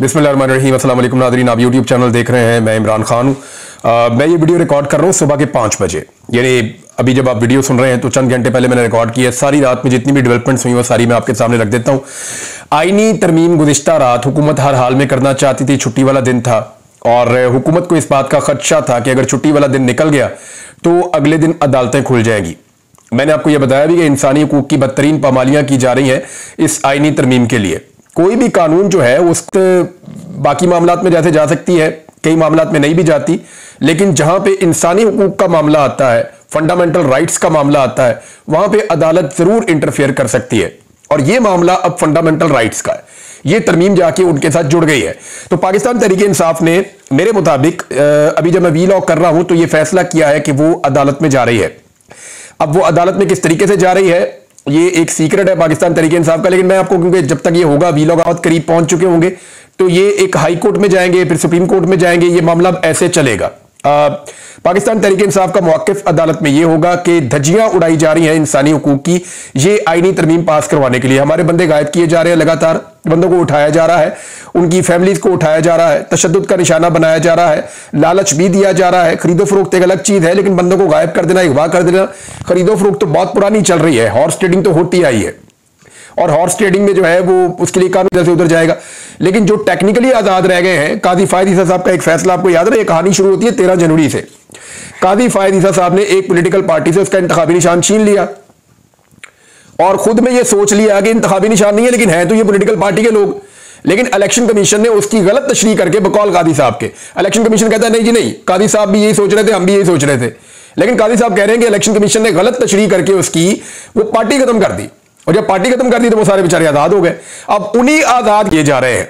बिस्मिल्लाहिर्रहमानिर्रहीम। अस्सलाम वालेकुम नाज़रीन, आप यूट्यूब चैनल देख रहे हैं। मैं इमरान खान हूँ। मैं ये वीडियो रिकॉर्ड कर रहा हूँ सुबह के 5 बजे, यानी अभी जब आप वीडियो सुन रहे हैं तो चंद घंटे पहले मैंने रिकॉर्ड किया। सारी रात में जितनी भी डेवलपमेंट्स हुई वो सारी मैं आपके सामने रख देता हूँ। आईनी तरमीम गुज़िश्ता रात हुकूमत हर हाल में करना चाहती थी। छुट्टी वाला दिन था और हुकूमत को इस बात का खदशा था कि अगर छुट्टी वाला दिन निकल गया तो अगले दिन अदालतें खुल जाएंगी। मैंने आपको यह बताया भी कि इंसानी हकूक की बदतरीन पामालियां की जा रही हैं इस आईनी तरमीम के लिए। कोई भी कानून जो है उस बाकी मामलात में जैसे जा सकती है, कई मामलात में नहीं भी जाती, लेकिन जहां पे इंसानी हकूक का मामला आता है, फंडामेंटल राइट्स का मामला आता है, वहां पे अदालत जरूर इंटरफेयर कर सकती है। और यह मामला अब फंडामेंटल राइट्स का है। यह तरमीम जाके उनके साथ जुड़ गई है। तो पाकिस्तान तहरीक इंसाफ ने मेरे मुताबिक अभी जब मैं वीलॉग कर रहा हूं तो यह फैसला किया है कि वो अदालत में जा रही है। अब वो अदालत में किस तरीके से जा रही है ये एक सीक्रेट है पाकिस्तान तहरीक इंसाफ का, लेकिन मैं आपको, क्योंकि जब तक ये होगा वीलॉग बहुत करीब पहुंच चुके होंगे, तो ये एक हाई कोर्ट में जाएंगे, फिर सुप्रीम कोर्ट में जाएंगे, ये मामला ऐसे चलेगा। पाकिस्तान तहरीक इंसाफ का मौक़िफ़ अदालत में ये होगा कि धज्जियां उड़ाई जा रही हैं इंसानी हुकूक की, ये आईनी तरमीम पास करवाने के लिए। हमारे बंदे गायब किए जा रहे हैं, लगातार बंदों को उठाया जा रहा है, उनकी फैमिलीज को उठाया जा रहा है, तशद्दुद का निशाना बनाया जा रहा है, लालच भी दिया जा रहा है। खरीदो फरोख्त एक अलग चीज है, लेकिन बंदों को गायब कर देना, अगवा कर देना, खरीदो फरोख्त तो बहुत पुरानी चल रही है। हॉर्स ट्रेडिंग तो होती आई है और हॉर्स ट्रेडिंग में जो है वो उसके लिए कानून जैसे उधर जाएगा। लेकिन जो टेक्निकली आजाद रह गए हैं, काजी फायद ईसा साहब का एक फैसला आपको याद है, ये कहानी शुरू होती है 13 जनवरी से। काजी फायद ईसा साहब ने एक पॉलिटिकल पार्टी से उसका इंतखाबी निशान छीन लिया और खुद में ये सोच लिया कि इंतखाबी निशान नहीं है, लेकिन है तो ये पॉलिटिकल पार्टी के लोग। लेकिन इलेक्शन कमीशन ने उसकी गलत तशरीह करके, बकौल कादी साहब के, इलेक्शन कमीशन कहता है नहीं जी नहीं, कादी साहब भी यही सोच रहे थे, हम भी यही सोच रहे थे, लेकिन कादी साहब कह रहे हैं कि इलेक्शन कमीशन ने गलत तशरीह करके उसकी वो पार्टी खत्म कर दी। और जब पार्टी खत्म कर दी तो वो सारे बेचारे आजाद हो गए। अब उन्हीं आजाद किए जा रहे हैं।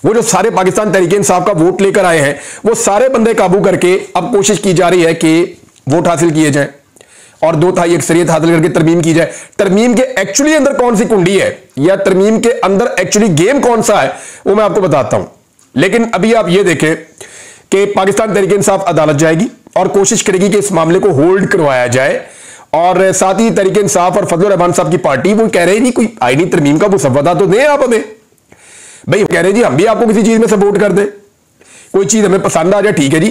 वो जो सारे पाकिस्तान तहरीक इंसाफ का वोट लेकर आए हैं, वो सारे बंदे काबू करके अब कोशिश की जा रही है कि वोट हासिल किए जाए और 2/3 अक्सरियत हासिल करके तरमीम की जाए। तरमीम के एक्चुअली अंदर कौन सी कुंडी है या तरमीम के अंदर एक्चुअली गेम कौन सा है वो मैं आपको बताता हूं। लेकिन अभी आप ये देखें कि पाकिस्तान तहरीक इंसाफ अदालत जाएगी और कोशिश करेगी कि इस मामले को होल्ड करवाया जाए। और साथ ही तहरीक इंसाफ और फजलुर रहमान साहब की पार्टी वो कह रहे हैं जी कोई आईनी तरमीम का मुसव्वदा तो दें आप हमें। भाई कह रहे हैं जी हम भी आपको किसी चीज में सपोर्ट कर दें, कोई चीज हमें पसंद आ जाए, ठीक है जी।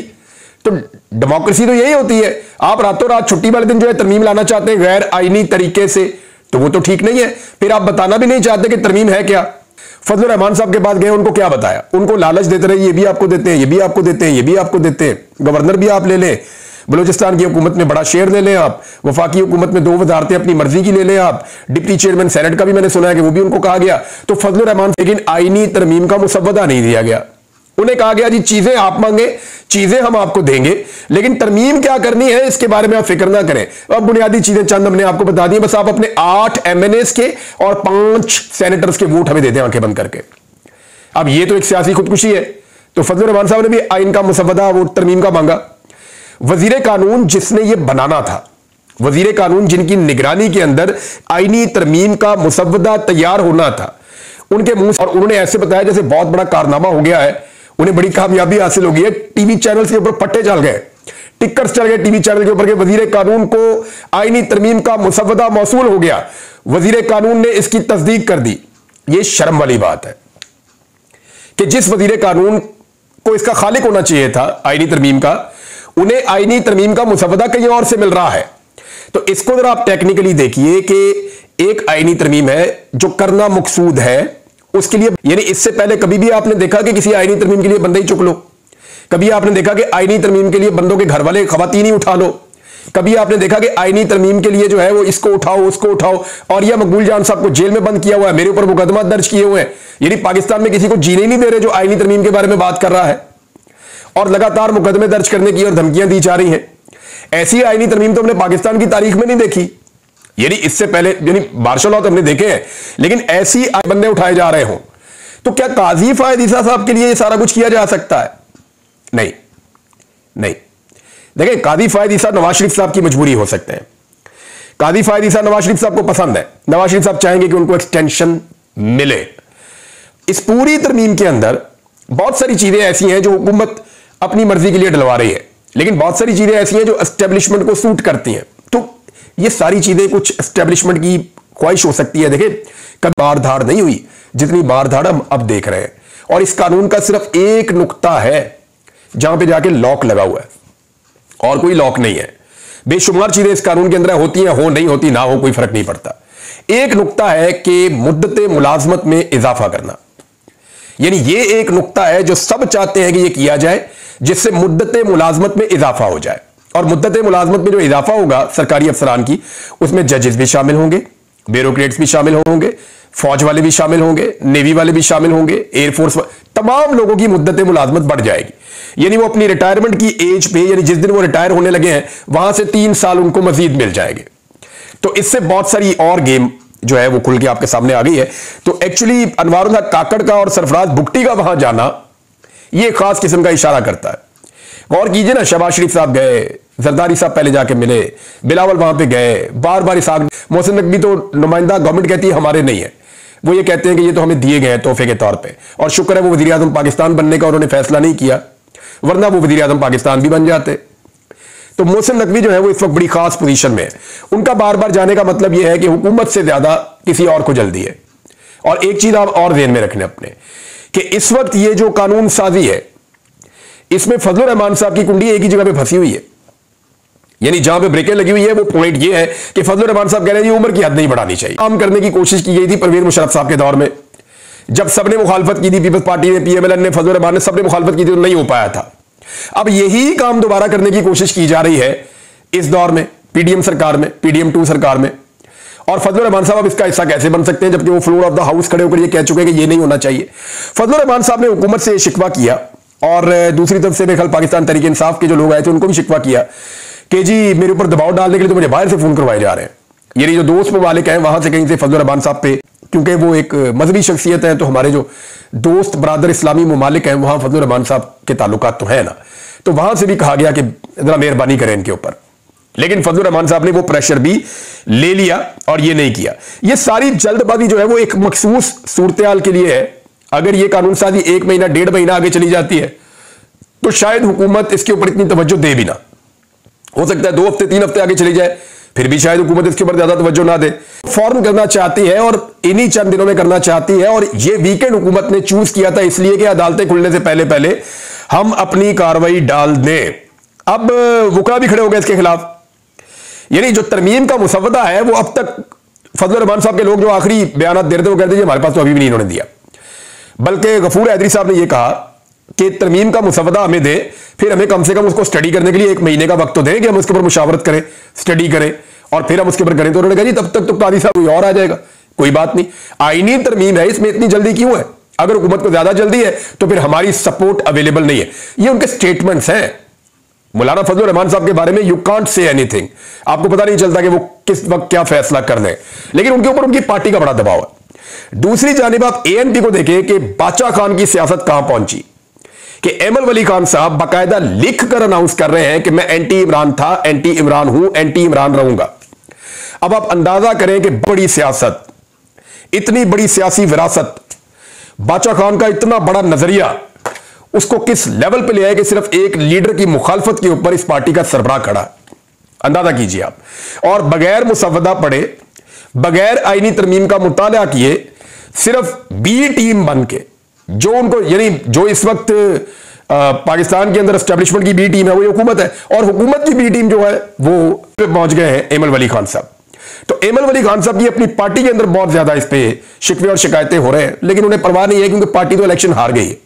तो डेमोक्रेसी तो यही होती है। आप रातों रात छुट्टी वाले दिन जो है तरमीम लाना चाहते हैं गैर आईनी तरीके से, तो वो तो ठीक नहीं है। फिर आप बताना भी नहीं चाहते कि तरमीम है क्या। फजलुर रहमान साहब के पास गए, उनको क्या बताया? उनको लालच देते रहे, ये भी आपको देते हैं, ये भी आपको देते हैं, ये भी आपको देते हैं, गवर्नर भी आप ले लें, बलूचिस्तान की हुकूमत में बड़ा शेयर ले लें आप, वफाकी हुकूमत में 2 वजारतें अपनी मर्जी की ले लें आप, डिप्टी चेयरमैन सेनेट का भी मैंने सुना है कि वो भी उनको कहा गया। तो फजलुर रहमान, लेकिन आईनी तरमीम का मुसव्वदा नहीं दिया गया। उन्हें कहा गया जी चीजें आप मांगे, चीजें हम आपको देंगे, लेकिन तरमीम क्या करनी है इसके बारे में आप फिक्र ना करें। अब बुनियादी चीजें चंद हमने आपको बता दी, बस आप अपने 8 MNAs के और 5 सेनेटर्स के वोट हमें दे दें आंखें बंद करके। अब ये तो एक सियासी खुदकुशी है। तो फजलुर रहमान साहब ने भी आइन का मुसव्वदा, वो तरमीम का मांगा। वजीर कानून जिसने ये बनाना था, वजीर कानून जिनकी निगरानी के अंदर आईनी तरमीम का मुसव्वदा तैयार होना था, उनके मुंह, और उन्होंने ऐसे बताया जैसे बहुत बड़ा कारनामा हो गया है, उन्हें बड़ी कामयाबी हासिल हो गई है। टीवी चैनल के ऊपर पट्टे चल गए, टिकर्स चल गए टीवी चैनल के ऊपर के वजीर कानून को आईनी तरमीम का मुसव्वदा मौसूल हो गया, वजीर कानून ने इसकी तस्दीक कर दी। यह शर्म वाली बात है कि जिस वजीर कानून को इसका खालिक होना चाहिए था आईनी तरमीम का, उन्हें आईनी तरमीम का मुसव्वदा कहीं और से मिल रहा है। तो इसको जरा आप टेक्निकली देखिए कि एक आईनी तरमीम है जो करना मकसूद है उसके लिए, यानी इससे पहले कभी भी आपने देखा कि किसी आईनी तरमीम के लिए बंदे ही चुक लो? कभी आपने देखा कि आईनी तरमीम के लिए बंदों के घर वाले खवातीन ही उठा लो? कभी आपने देखा कि आईनी तरमीम के लिए जो है वो इसको उठाओ उसको उठाओ? और यह मकबूल जान साहब को जेल में बंद किया हुआ है, मेरे ऊपर मुकदमा दर्ज किए हुए हैं, यानी पाकिस्तान में किसी को जीने नहीं दे रहे जो आईनी तरमीम के बारे में बात कर रहा है, और लगातार मुकदमे दर्ज करने की और धमकियां दी जा रही हैं। ऐसी आईनी तरमीम तो हमने पाकिस्तान की तारीख में नहीं देखी। यानी इससे पहले यानी मार्शल लॉ तो हमने देखे हैं, लेकिन ऐसी बंदे उठाए जा रहे हों, तो क्या काजी फायद ईसा साहब के लिए ये सारा कुछ किया जा सकता है? नहीं नहीं। देखिए, काजी फायद ईसा नवाज शरीफ साहब की मजबूरी हो सकते हैं। काजी फायद ईसा नवाज शरीफ साहब को पसंद है, नवाज शरीफ साहब चाहेंगे कि उनको एक्सटेंशन मिले। इस पूरी तरमीम के अंदर बहुत सारी चीजें ऐसी हैं जो हुकूमत अपनी मर्जी के लिए डलवा रही है, लेकिन बहुत सारी चीजें ऐसी हैं जो एस्टेब्लिशमेंट को सूट करती हैं। तो ये सारी चीजें कुछ एस्टेब्लिशमेंट की ख्वाहिश हो सकती है। देखिए, कभी बार धाड़ नहीं हुई जितनी बार धाड़ हम अब देख रहे हैं। और इस कानून का सिर्फ एक नुक्ता है जहां पे जाके लॉक लगा हुआ है, और कोई लॉक नहीं है। बेशुमार चीजें इस कानून के अंदर होती हैं, हो नहीं होती, ना हो, कोई फर्क नहीं पड़ता। एक नुक्ता है कि मुद्दते मुलाजमत में इजाफा करना, यानी ये एक नुक्ता है जो सब चाहते हैं कि ये किया जाए, जिससे मुद्दते मुलाजमत में इजाफा हो जाए। और मुद्दते मुलाजमत में जो इजाफा होगा सरकारी अफसरान की, उसमें जजेस भी शामिल होंगे, ब्यूरोक्रेट्स भी शामिल होंगे, फौज वाले भी शामिल होंगे, नेवी वाले भी शामिल होंगे, एयरफोर्स, तमाम लोगों की मुद्दते मुलाजमत बढ़ जाएगी। यानी वो अपनी रिटायरमेंट की एज पे, यानी जिस दिन वो रिटायर होने लगे हैं वहां से 3 साल उनको मजीद मिल जाएंगे। तो इससे बहुत सारी और गेम जो है वो खुल के आपके सामने आ गई है। तो एक्चुअली अनवारुल हक काकड़ का और सरफराज भुट्टी का वहां जाना ये खास किस्म का इशारा करता है। गौर कीजिए ना, शहबाज शरीफ साहब गए, जरदारी साहब पहले जाके मिले, बिलावल वहां पे गए, बार बार इसाक, मोहसिन नकवी तो नुमाइंदा गवर्नमेंट कहती है हमारे नहीं है, वो ये कहते हैं कि ये तो हमें दिए गए हैं तोहफे के तौर पे, और शुक्र है वो वजीर आजम पाकिस्तान बनने का उन्होंने फैसला नहीं किया, वरना वो वजीर आजम पाकिस्तान भी बन जाते। तो मोहसिन नकवी जो है वो इस वक्त बड़ी खास पोजीशन में है। उनका बार बार जाने का मतलब यह है कि हुकूमत से ज्यादा किसी और को जल्दी है। और एक चीज आप और ध्यान में रखने अपने, कि इस वक्त ये जो कानून साजी है इसमें फजलुर रहमान साहब की कुंडी एक ही जगह पे फंसी हुई है। यानी जहां पे ब्रेकें लगी हुई है वो पॉइंट ये है कि फजलुर रहमान साहब कह रहे हैं उम्र की हद नहीं बढ़ानी चाहिए। काम करने की कोशिश की गई थी परवेज मुशर्रफ साहब के दौर में, जब सबने मुखालफत की थी, पीपल्स पार्टी ने, पीएमएल ने, फजलुर रहमान ने, सबने मुखालफत की थी तो नहीं हो पाया था। अब यही काम दोबारा करने की कोशिश की जा रही है इस दौर में, पीडीएम सरकार में, पीडीएम 2 सरकार में। और फजलुर रहमान साहब अब इसका हिस्सा कैसे बन सकते हैं, जबकि वो फ्लोर ऑफ द हाउस खड़े होकर ये कह चुके हैं कि ये नहीं होना चाहिए। फजलुर रहमान साहब ने हुकूमत से शिकवा किया, और दूसरी तरफ से मेरे पाकिस्तान तहरीक इंसाफ के जो लोग आए थे उनको भी शिकवा किया कि जी मेरे ऊपर दबाव डालने के लिए तो मुझे बाहर से फोन करवाए जा रहे हैं। यानी जो दोस्त ममालिक हैं वहां से कहीं से फजलुर रहमान साहब पे, क्योंकि वो एक मजहबी शख्सियत है, तो हमारे जो दोस्त बरादर इस्लामी ममालिक हैं वहां फजलुर रहमान साहब के ताल्लुकात तो है ना, तो वहां से भी कहा गया कि जरा मेहरबानी करें इनके ऊपर। लेकिन फजलुर रहमान साहब ने वो प्रेशर भी ले लिया और ये नहीं किया। ये सारी जल्दबाजी जो है वो एक मखसूस सूरत-ए-हाल के लिए है। अगर ये कानून साजी 1 महीना 1.5 महीना आगे चली जाती है तो शायद हुकूमत इसके ऊपर इतनी तवज्जो दे भी ना, हो सकता है 2 हफ्ते 3 हफ्ते आगे चली जाए, फिर भी शायद हुकूमत इसके ऊपर ज्यादा तवज्जो ना दे। फौरन करना चाहती है और इन्हीं चंद दिनों में करना चाहती है, और ये वीकेंड हुकूमत ने चूज किया था इसलिए कि अदालतें खुलने से पहले पहले हम अपनी कार्रवाई डाल दें। अब वकला भी खड़े हो गए इसके खिलाफ। यानी जो तरमीम का मुसवदा है वो अब तक फजलुर रहमान साहब के लोग जो आखिरी बयान दे रहे थे वो कहते हैं हमारे पास तो अभी भी नहीं इन्होंने दिया, बल्कि गफूर हैदरी साहब ने यह कहा कि तरमीम का मुसवदा हमें दे, फिर हमें कम से कम उसको स्टडी करने के लिए 1 महीने का वक्त तो दें कि हम उसके ऊपर मुशावरत करें, स्टडी करें, और फिर हम उसके ऊपर करें। तो उन्होंने कहा जी तब तक तो कादी साहब कोई और आ जाएगा, कोई बात नहीं, आईनी तरमीम है, इसमें इतनी जल्दी क्यों है? अगर हुकूमत को ज्यादा जल्दी है तो फिर हमारी सपोर्ट अवेलेबल नहीं है। ये उनके स्टेटमेंट्स हैं मौलाना फजलुर रहमान साहब के बारे में। यू कांट से एनीथिंग, आपको पता नहीं चलता कि वो किस वक्त क्या फैसला कर लें, लेकिन उनके ऊपर उनकी पार्टी का बड़ा दबाव है। दूसरी जानिब आप एएनपी को देखें कि बादशाह खान की सियासत कहां पहुंची, कि एमल वली खान साहब बाकायदा लिख कर अनाउंस कर रहे हैं कि मैं एंटी इमरान था, एंटी इमरान हूं, एंटी इमरान रहूंगा। अब आप अंदाजा करें कि बड़ी सियासत, इतनी बड़ी सियासी विरासत, बादशाह खान का इतना बड़ा नजरिया, उसको किस लेवल पे ले आए कि सिर्फ एक लीडर की मुखालफत के ऊपर इस पार्टी का सरबराह खड़ा। अंदाजा कीजिए आप। और बगैर मुसवदा पढ़े, बगैर आईनी तरमीम का मुताला किए, सिर्फ बी टीम बन के, जो उनको, यानी जो इस वक्त पाकिस्तान के अंदर एस्टेब्लिशमेंट की बी टीम है वो हुकूमत है, और हुकूमत की बी टीम जो है वो पहुंच गए हैं एमल वली खान साहब। तो एमल वली खान साहब की अपनी पार्टी के अंदर बहुत ज्यादा इस पे शिकवे और शिकायतें हो रहे हैं, लेकिन उन्हें परवाह नहीं है क्योंकि पार्टी तो इलेक्शन हार गई है,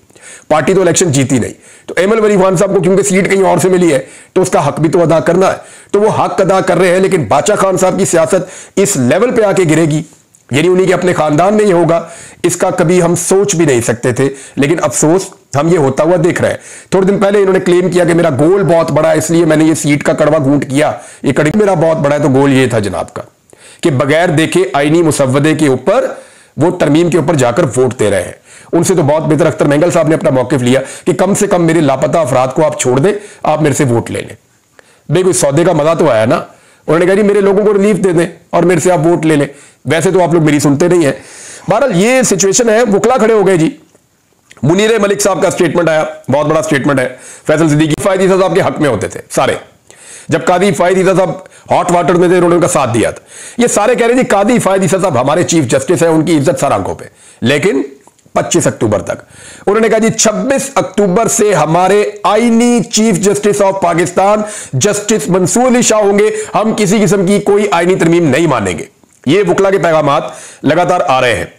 पार्टी तो इलेक्शन जीती नहीं। तो एमल वली खान साहब को क्योंकि सीट कहीं और से मिली है तो उसका हक भी तो अदा करना है, तो वो हक अदा कर रहे हैं। लेकिन बादशाह खान साहब की सियासत इस लेवल पे आके गिरेगी, यानी उन्हीं के अपने खानदान में ही होगा, इसका कभी हम सोच भी नहीं सकते थे। लेकिन अफसोस हम ये होता हुआ देख रहे हैं। थोड़े दिन पहले इन्होंने क्लेम किया कि मेरा गोल बहुत बड़ा है इसलिए मैंने ये सीट का कड़वा घूंट किया, ये कड़ी मेरा बहुत बड़ा है। तो गोल ये था जनाब का कि बगैर देखे आईनी मुसवदे के ऊपर, वो तरमीम के ऊपर जाकर वोट दे रहे हैं। उनसे तो बहुत बेहतर अख्तर मेंगल साहब ने अपना मौकिफ लिया कि कम से कम मेरे लापता अफराद को आप छोड़ दें, आप मेरे से वोट ले लें। भाई कोई सौदे का मजा तो आया ना। उन्होंने कहा जी मेरे लोगों को रिलीफ दे दें और मेरे से आप वोट ले लें। वैसे तो आप लोग मेरी सुनते नहीं है। बहरहाल ये सिचुएशन है। वकला खड़े हो गए जी। मुनीर मलिक साहब का स्टेटमेंट आया, बहुत बड़ा स्टेटमेंट है। फैसल सिद्दीकी फायद ईसा साहब के हक में होते थे सारे, जब कादी फायद ईसा साहब हॉट वाटर में थे उन्होंने उनका साथ दिया था। ये सारे कह रहे थे कादी फायद ईसा साहब हमारे चीफ जस्टिस है, उनकी इज्जत सर आंखों पे। लेकिन 25 अक्टूबर तक। उन्होंने कहा जी 26 अक्टूबर से हमारे आईनी chief justice of Pakistan justice Mansoor Ali Shah होंगे, हम किसी किस्म की कोई आईनी तरमीम नहीं मानेंगे। ये वकला के पैगामात लगातार आ रहे हैं।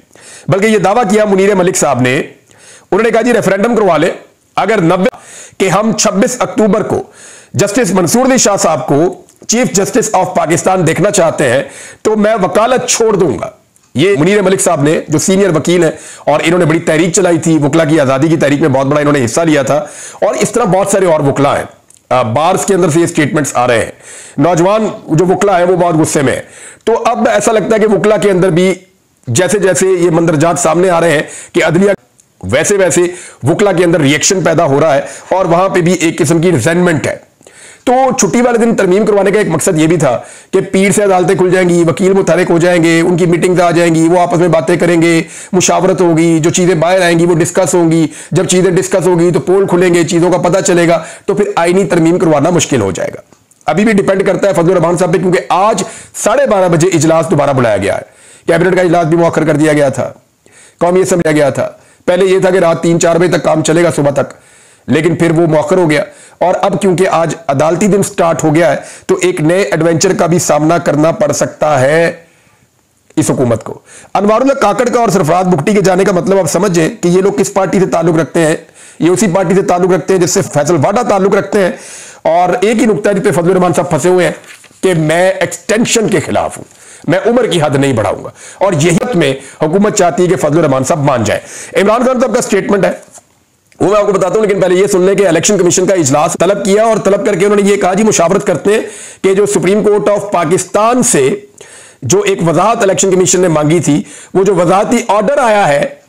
बल्कि यह दावा किया मुनीर मलिक साहब ने, उन्होंने कहा जी रेफरेंडम करवा ले, अगर 90 कि हम 26 अक्टूबर को जस्टिस मंसूर अली शाह साहब को चीफ जस्टिस ऑफ पाकिस्तान देखना चाहते हैं तो मैं वकालत छोड़ दूंगा। ये मुनीर मलिक साहब ने, जो सीनियर वकील हैं और इन्होंने बड़ी तहरीक चलाई थी, वकला की आजादी की तहरीक में बहुत बड़ा इन्होंने हिस्सा लिया था, और इस तरह बहुत सारे और वकला हैं, बार्स के अंदर से ये स्टेटमेंट्स आ रहे हैं। नौजवान जो वकला है वो बहुत गुस्से में है। तो अब ऐसा लगता है कि वकला के अंदर भी जैसे जैसे ये मंदरजात सामने आ रहे हैं कि अदलिया, वैसे वैसे वकला के अंदर रिएक्शन पैदा हो रहा है और वहां पे भी एक किस्म की रिजेंटमेंट है। तो छुट्टी वाले दिन तरमीम करवाने का एक मकसद यह भी था कि पीर से अदालतें खुल जाएंगी, वकील मुतहरिक हो जाएंगे, उनकी मीटिंग्स आ जाएंगी, वो आपस में बातें करेंगे, मुशावरत होगी, जो चीजें बाहर आएंगी वो डिस्कस होंगी, जब चीजें डिस्कस होगी तो पोल खुलेंगे, चीजों का पता चलेगा, तो फिर आईनी तरमीम करवाना मुश्किल हो जाएगा। अभी भी डिपेंड करता है फजलुर रहमान साहब पे, क्योंकि आज 12:30 बजे इजलास दोबारा बुलाया गया है। कैबिनेट का इजलास भी मुअख्खर कर दिया गया था, कौमी असम्बली गया था। पहले यह था कि रात 3-4 बजे तक काम चलेगा, सुबह तक, लेकिन फिर वो मुअख्खर हो गया। और अब क्योंकि आज अदालती दिन स्टार्ट हो गया है तो एक नए एडवेंचर का भी सामना करना पड़ सकता है इस हुकूमत को। अनवारुल्लाह काकड़ का और सरफराज बुगटी के जाने का मतलब आप समझें कि ये लोग किस पार्टी से ताल्लुक रखते हैं। ये उसी पार्टी से ताल्लुक रखते हैं जिससे फैसल वाडा ताल्लुक रखते हैं। और एक ही नुकता जिस पे फजलुर रहमान साहब फंसे हुए हैं कि मैं एक्सटेंशन के खिलाफ हूं, मैं उम्र की हद नहीं बढ़ाऊंगा, और यही में हुकूमत चाहती है कि फजलुर रहमान साहब मान जाए। इमरान खान साहब का स्टेटमेंट है वो मैं आपको बताता हूं, लेकिन पहले ये सुन लें कि इलेक्शन कमीशन का इजलास तलब किया और तलब करके उन्होंने ये कहा जी मुशावरत करते हैं कि जो सुप्रीम कोर्ट ऑफ पाकिस्तान से जो एक वजाहत इलेक्शन कमीशन ने मांगी थी, वो जो वजाहती ऑर्डर आया है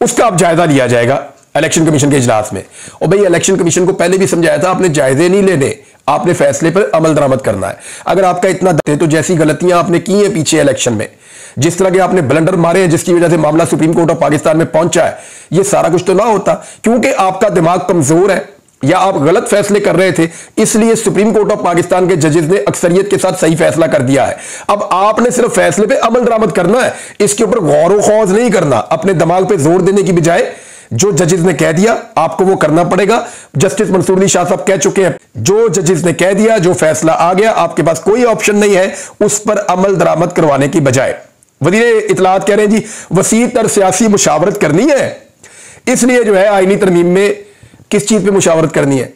उसका अब जायजा लिया जाएगा इलेक्शन कमीशन के इजलास में। और भाई इलेक्शन कमीशन को पहले भी समझाया था, आपने जायजे नहीं लेने, आपने फैसले पर अमल दरामद करना है। अगर आपका इतना दर्द है तो जैसी गलतियां आपने की हैं पीछे इलेक्शन में, जिस तरह के आपने ब्लंडर मारे हैं जिसकी वजह से मामला सुप्रीम कोर्ट ऑफ पाकिस्तान में पहुंचा है, ये सारा कुछ तो ना होता। क्योंकि आपका दिमाग कमजोर है या आप गलत फैसले कर रहे थे, इसलिए सुप्रीम कोर्ट ऑफ पाकिस्तान के जजेस ने अक्सरियत के साथ सही फैसला कर दिया है। अब आपने सिर्फ फैसले पे अमल दरामद करना है, इसके ऊपर गौर खौज नहीं करना। अपने दिमाग पे जोर देने की बजाय जो जजेस ने कह दिया आपको वो करना पड़ेगा। जस्टिस मंसूर अली शाह साहब कह चुके हैं, जो जजेस ने कह दिया, जो फैसला आ गया, आपके पास कोई ऑप्शन नहीं है उस पर अमल दरामद करवाने की बजाय। वज़ीर इत्तलात कह रहे हैं जी वसी तर सियासी मुशावरत करनी है, इसलिए जो है आईनी तरमीम में किस चीज पे मुशावरत करनी है।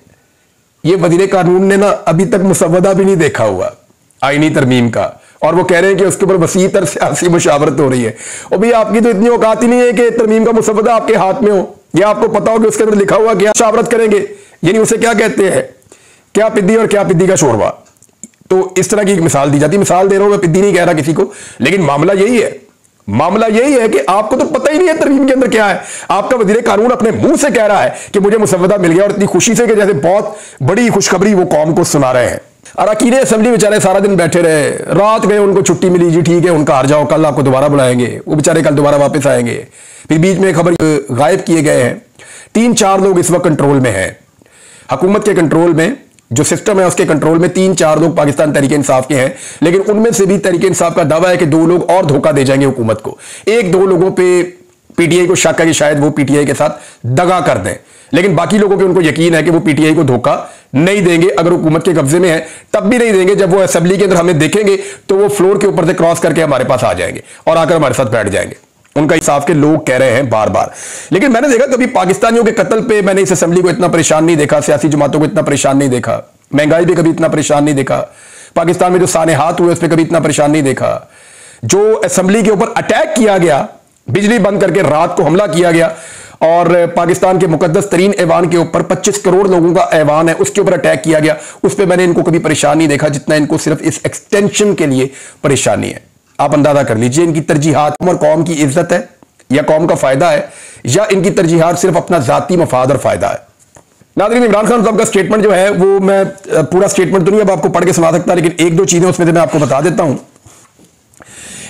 ये वज़ीर कानून ने ना अभी तक मुसव्वदा भी नहीं देखा हुआ आईनी तरमीम का, और वो कह रहे हैं कि उसके ऊपर वसी तर सियासी मुशावरत हो रही है। और भाई आपकी तो इतनी औकात ही नहीं है कि तरमीम का मुसव्वदा आपके हाथ में हो, या आपको पता हो कि उसके अंदर लिखा हुआ क्या मुशावरत करेंगे, यानी उसे क्या कहते हैं, क्या पिद्दी और क्या पिद्दी का शोरबा। तो इस तरह की एक मिसाल दी जाती है। मिसाल दे रहा हूं, मैं पिद्दी नहीं कह रहा किसी को, लेकिन मामला यही है। मामला यही है कि आपको तो पता ही नहीं है तरमीम के अंदर क्या है। आपका वज़ीर कानून अपने मुंह से कह रहा है कि मुझे मुसव्वदा मिल गया, और इतनी खुशी से कि जैसे बहुत बड़ी खुशखबरी वो कौम को सुना रहे हैं। अरकान असेंबली बेचारे सारा दिन बैठे रहे, रात गए, उनको छुट्टी मिली, जी ठीक है उनका हार जाओ, कल आपको दोबारा बुलाएंगे। वो बेचारे कल दोबारा वापस आएंगे। फिर बीच में खबर गायब किए गए हैं। 3-4 लोग इस वक्त कंट्रोल में हैं, हुकूमत के कंट्रोल में, जो सिस्टम है उसके कंट्रोल में 3-4 लोग पाकिस्तान तहरीक इंसाफ के हैं। लेकिन उनमें से भी तहरीक इंसाफ का दावा है कि 2 लोग और धोखा दे जाएंगे हुकूमत को। 1-2 लोगों पे पीटीआई को शक है कि शायद वो पीटीआई के साथ दगा कर दें, लेकिन बाकी लोगों पे उनको यकीन है कि वो पीटीआई को धोखा नहीं देंगे। अगर हुकूमत के कब्जे में है तब भी नहीं देंगे, जब वो असेंबली के अंदर हमें देखेंगे तो वो फ्लोर के ऊपर से क्रॉस करके हमारे पास आ जाएंगे और आकर हमारे साथ बैठ जाएंगे। उनका इंसाफ के लोग कह रहे हैं बार बार। लेकिन मैंने देखा कभी पाकिस्तानियों के कत्ल पे मैंने इस असेंबली को इतना परेशान नहीं देखा, सियासी जमातों को इतना परेशान नहीं देखा, महंगाई पे कभी इतना परेशान नहीं देखा, पाकिस्तान में जो सानेहात हुए उस पर कभी इतना परेशान नहीं देखा, जो असेंबली के ऊपर अटैक किया गया, बिजली बंद करके रात को हमला किया गया और पाकिस्तान के मुकद्दस तरीन ऐवान के ऊपर 25 करोड़ लोगों का ऐवान है, उसके ऊपर अटैक किया गया, उस पर मैंने इनको कभी परेशान नहीं देखा जितना इनको सिर्फ इस एक्सटेंशन के लिए परेशानी है। आप अंदाजा कर लीजिए इनकी तरजीहात और कौम की इज्जत है या कौम का फायदा है, या इनकी तरजीहात सिर्फ अपना जाती मफाद और फायदा है। नाज़रीन, इमरान खान साहब का स्टेटमेंट जो है वो मैं पूरा स्टेटमेंट तो नहीं अब आपको पढ़ के सुना सकता, लेकिन 1-2 चीजें उसमें से मैं आपको बता देता हूं।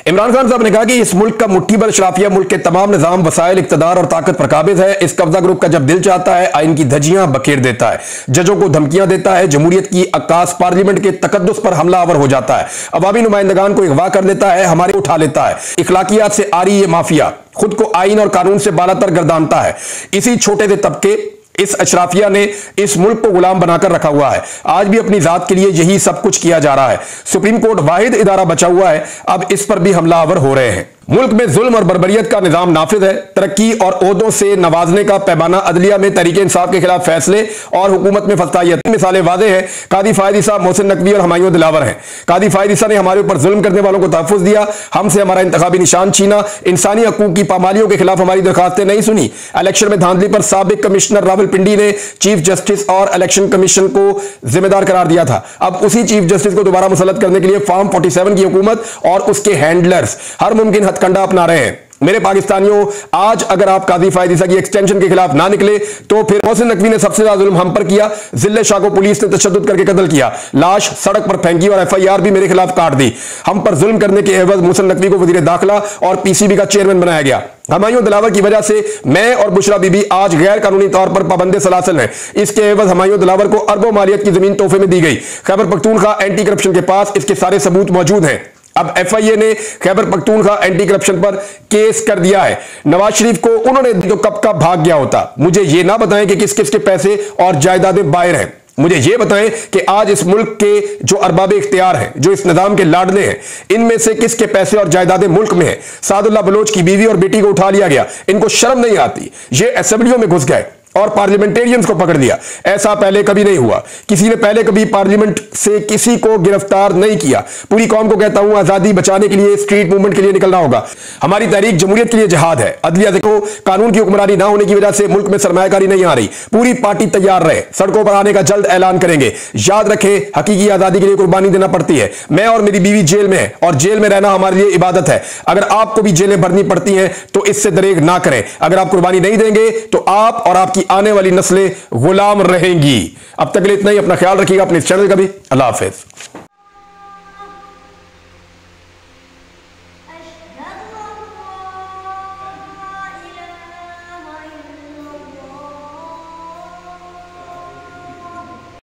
इमरान खान साहब ने कहा कि इस मुल्क का मुट्ठी भर अशराफिया मुल्क के तमाम निजाम, वसाइल, इक्तदार और ताकत पर काबिज है। इस कब्जा ग्रुप का जब दिल चाहता है आइन की धज्जियां बखेर देता है, जजों को धमकियां देता है, जमहूरियत की अक्कास पार्लियामेंट के तकद्दुस पर हमलावर हो जाता है, अवामी नुमाइंदगान को अगवा कर लेता है, हमारे उठा लेता है। इखलाकियात से आ रही ये माफिया खुद को आइन और कानून से बालातर गर्दानता है। इसी छोटे से तबके, इस अशराफिया ने इस मुल्क को गुलाम बनाकर रखा हुआ है। आज भी अपनी जात के लिए यही सब कुछ किया जा रहा है। सुप्रीम कोर्ट वाहिद इदारा बचा हुआ है, अब इस पर भी हमलावर हो रहे हैं। मुल्क में जुल्म और बर्बरियत का निजाम नाफिज है। तरक्की और ओहदों से नवाजने का पैमाना अदलिया में तहरीक इंसाफ के खिलाफ फैसले और हुकूमत में फस्तायत मिसालें वादे हैं। कादी फायद ईसा, मोहसिन नकवी और हुमायूं दिलावर हैं। कादी फायद ईसा ने हमारे ऊपर जुल्म करने वालों को तहफ़्फ़ुज़ दिया, हमसे हमारा इंतखाबी निशान छीना, इंसानी हकूक की पामालियों के खिलाफ हमारी दरखास्तें नहीं सुनी। इलेक्शन में धांधली पर साबिक कमिश्नर रावलपिंडी ने चीफ जस्टिस और इलेक्शन कमीशन को जिम्मेदार करार दिया था। अब उसी चीफ जस्टिस को दोबारा मुसल्लत करने के लिए फॉर्म 47 की हुकूमत और उसके हैंडलर्स हर मुमकिन हथकंडा अपना रहे हैं। मेरे पाकिस्तानियों, आज अगर आप कादी फायद ईसा की एक्सटेंशन के खिलाफ ना निकले तो फिर मोहसिन नकवी ने सबसे ज्यादा जुल्म हम पर किया। जिले शाह को पुलिस ने तशद्दुद करके कत्ल किया, लाश सड़क पर फेंकी और FIR भी मेरे खिलाफ काट दी। हम पर जुल्म करने के एवज मोहसिन नकवी को वजीर दाखिला और PCB का चेयरमैन बनाया गया। हुमायूं दिलावर की वजह से मैं और बुशरा बीबी आज गैर कानूनी तौर पर पाबंदे सलासल हैं। इसके एवज हुमायूं दिलावर को अरबों मालियत की जमीन तोहफे में दी गई। खैबर पख्तूनख्वा एंटी करप्शन के पास इसके सारे सबूत मौजूद हैं। अब FIA ने खैबर पख्तूनख्वा एंटी करप्शन पर केस कर दिया है। नवाज शरीफ को उन्होंने तो कब का भाग गया होता। मुझे यह ना बताएं कि किस किस के पैसे और जायदादें बाहर हैं। मुझे यह बताएं कि आज इस मुल्क के जो अरबाब इख्तियार हैं, जो इस निजाम के लाडले हैं, इनमें से किसके पैसे और जायदादें मुल्क में हैं। सादुल्लाह बलोच की बीवी और बेटी को उठा लिया गया, इनको शर्म नहीं आती। ये असेंबलियों में घुस गए और पार्लियामेंटेरियंस को पकड़ लिया। ऐसा पहले कभी नहीं हुआ। किसी ने पहले कभी पार्लियामेंट से किसी को गिरफ्तार नहीं किया। पूरी कौम को कहता हूं, आजादी बचाने के लिए, स्ट्रीट मूवमेंट के लिए निकलना होगा। हमारी तहरीक जमहूरियत के लिए जिहाद है। अदलिया देखो, कानून की हुक्मरानी ना होने की वजह से मुल्क में सरमायाकारी नहीं आ रही। पूरी पार्टी तैयार रहे, सड़कों पर आने का जल्द ऐलान करेंगे। याद रखें, हकीकी आजादी के लिए कुर्बानी देना पड़ती है। मैं और मेरी बीवी जेल में है और जेल में रहना हमारे लिए इबादत है। अगर आपको भी जेलें भरनी पड़ती हैं तो इससे दरेग ना करें। अगर आप कुर्बानी नहीं देंगे तो आप और आपकी आने वाली नस्लें गुलाम रहेंगी। अब तक के लिए इतना ही। अपना ख्याल रखिएगा, अपने चैनल का भी। अल्लाह हाफिज।